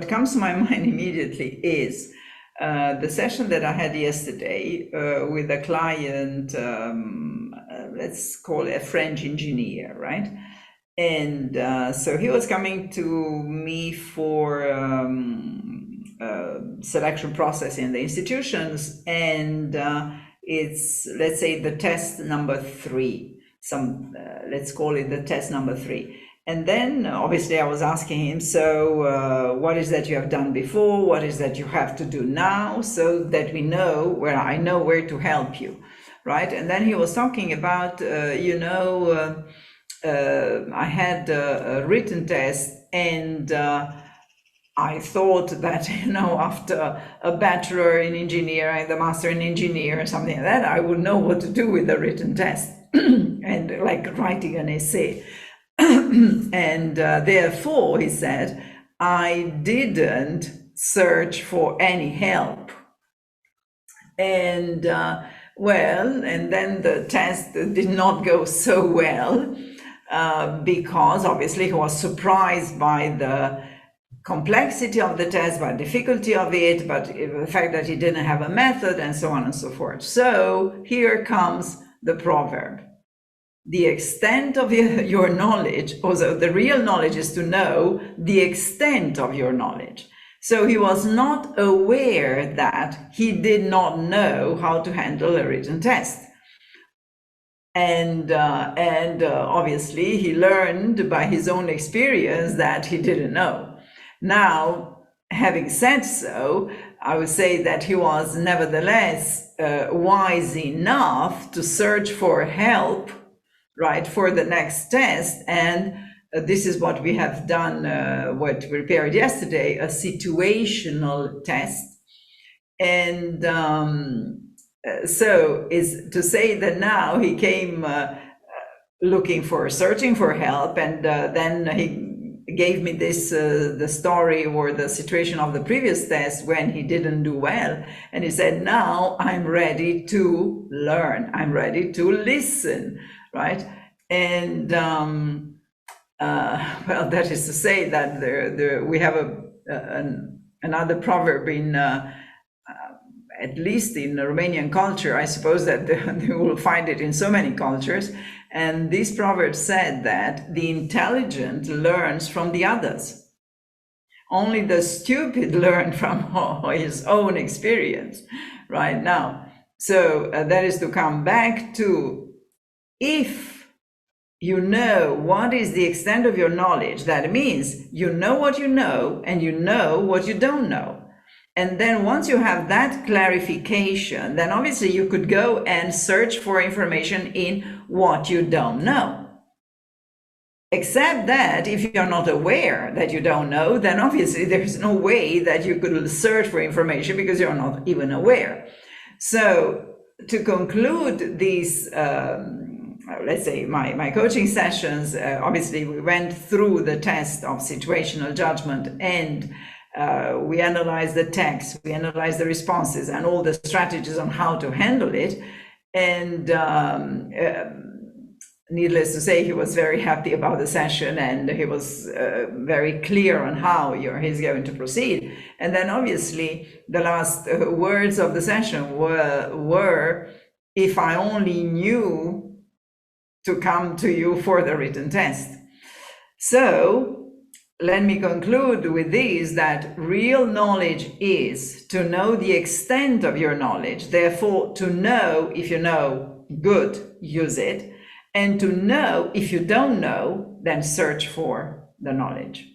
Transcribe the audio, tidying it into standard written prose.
what comes to my mind immediately is the session that I had yesterday with a client, let's call it a French engineer, right? And so he was coming to me for selection process in the institutions, and it's, let's say, the test number 3. Let's call it the test number 3. And then obviously I was asking him, so what is that you have done before? What is that you have to do now, so that we know where I know where to help you, right? And then he was talking about, I had a written test, and I thought that, after a bachelor in engineering and the master in engineering or something like that, I would know what to do with the written test and like writing an essay. And therefore, he said, I didn't search for any help. And and then the test did not go so well because obviously he was surprised by the complexity of the test, by the difficulty of it, but the fact that he didn't have a method and so on and so forth. So here comes the proverb. The extent of your knowledge, also the real knowledge is to know the extent of your knowledge. So he was not aware that he did not know how to handle a written test. And obviously he learned by his own experience that he didn't know. Now, having said so, I would say that he was nevertheless wise enough to search for help, right, for the next test. And this is what we have done, what we prepared yesterday, a situational test. And so is to say that now he came searching for help, and then he gave me this, the story or the situation of the previous test when he didn't do well. And he said, now I'm ready to learn, I'm ready to listen, right? And well, that is to say that we have another proverb in, at least in the Romanian culture. I suppose that they will find it in so many cultures. And this proverb said that the intelligent learns from the others. Only the stupid learn from his own experience, right? Now, so that is to come back to, if you know what is the extent of your knowledge, that means you know what you know and you know what you don't know. And then once you have that clarification, then obviously you could go and search for information in what you don't know. Except that if you're not aware that you don't know, then obviously there's no way that you could search for information because you're not even aware. So to conclude these, let's say my coaching sessions, obviously we went through the test of situational judgment, and we analyzed the text, we analyzed the responses and all the strategies on how to handle it. And needless to say, he was very happy about the session, and he was very clear on how he's going to proceed. And then obviously the last words of the session were, if I only knew to come to you for the written test. So let me conclude with this, that real knowledge is to know the extent of your knowledge. Therefore, to know, if you know, good, use it. And to know, if you don't know, then search for the knowledge.